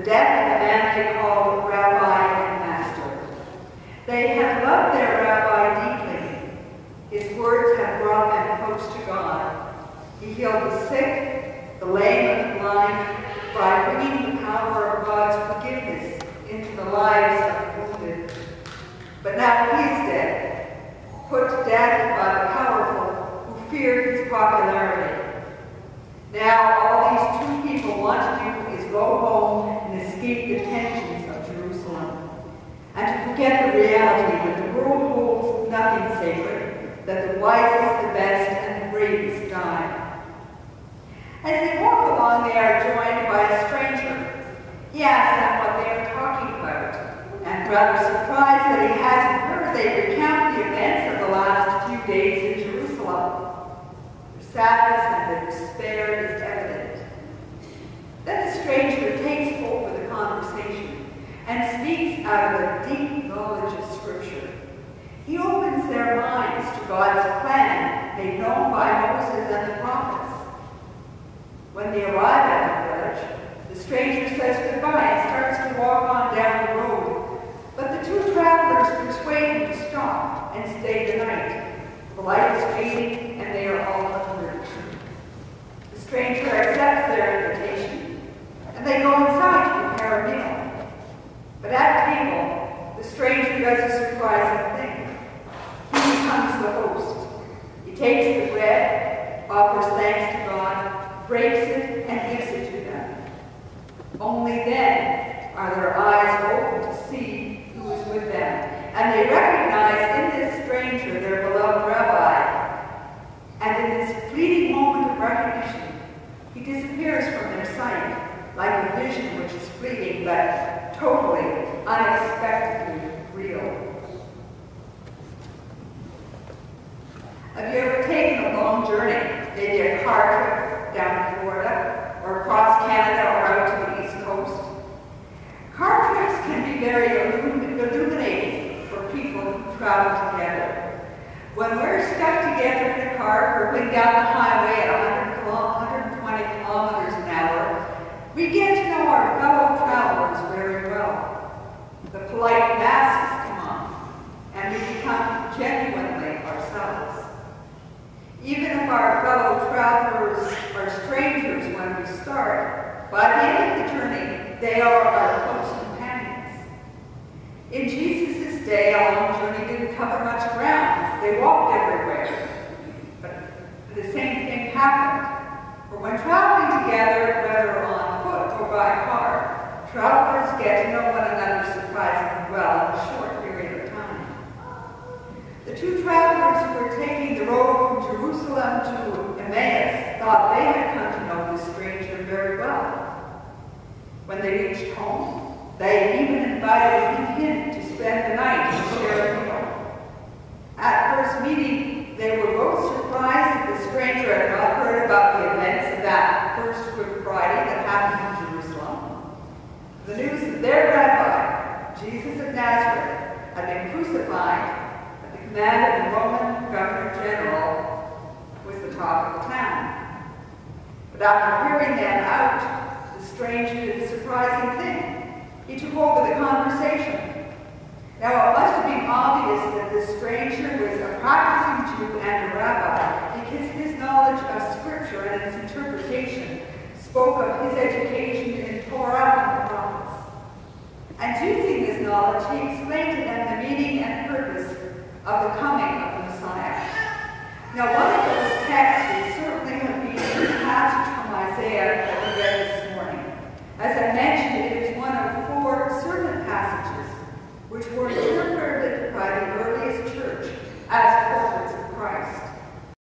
the death of the man they called Rabbi and Master. They had loved their Rabbi deeply. His words had brought them close to God. He healed the sick, the lame and the blind, by bringing the power of God's forgiveness into the lives of the wounded. But now he is dead, put to death by the powerful who feared his popularity. Now all these two people want to do is go home and escape the tensions of Jerusalem, and to forget the reality that the world holds nothing sacred, that the wisest, the best, and the bravest die. As they walk along, they are joined by a stranger. He asks them what they are talking about, and rather surprised that he hasn't heard, they recount the events of the last few days in Jerusalem. Their sadness and their despair is evident. Then the stranger takes over the conversation and speaks out of a deep knowledge of Scripture. He opens their minds to God's plan made known by Moses and the prophets. When they arrive at the village, the stranger says goodbye and starts to walk on down the road. But the two travelers persuade him to stop and stay the night. The light is fading and they are all hungry. The stranger accepts their invitation and they go inside to prepare a meal. But at table, the stranger does a surprising thing. He becomes the host. He takes the bread, offers thanks to God, breaks it, and gives it to them. Only then are their eyes open to see who is with them, and they recognize in this stranger their beloved Rabbi. And in this fleeting moment of recognition, he disappears from their sight, like a vision which is fleeting but totally, unexpectedly real. Have you ever taken a long journey, maybe a car trip down to Florida, or across Canada, or out to the East Coast? Car trips can be very illuminating for people who travel together. When we're stuck together in a car, going down the highway at 120 kilometers an hour, we get to know our fellow travelers very well. The polite masks come on, and we become genuinely ourselves. Even if our fellow travelers are strangers when we start, by the end of the journey, they are our close companions. In Jesus' day, a long journey didn't cover much ground. They walked everywhere. But the same thing happened. For when traveling together, whether on foot or by car, travelers get to know one another surprisingly well in a short period of time. The two travelers who were taking the road from Jerusalem to Emmaus thought they had come to know the stranger very well. When they reached home, they even invited him to spend the night and share a meal. At first meeting, they were both surprised that the stranger had not heard about the events of that first Good Friday that happened in Jerusalem. The news that their rabbi, Jesus of Nazareth, had been crucified at the command of the Roman Governor General was the talk of the town. But after hearing them out, the stranger did a surprising thing. He took over the conversation. Now, it must have been obvious that the stranger was a practicing Jew and a rabbi, because his knowledge of Scripture and its interpretation spoke of his education in Torah and the prophets. And using this knowledge, he explained to them the meaning and purpose of the coming of the Messiah. Now, one of those texts would certainly have been this passage from Isaiah that we read this morning. As I mentioned, it is one of 4 sermon passages which were interpreted by the earliest church as corporate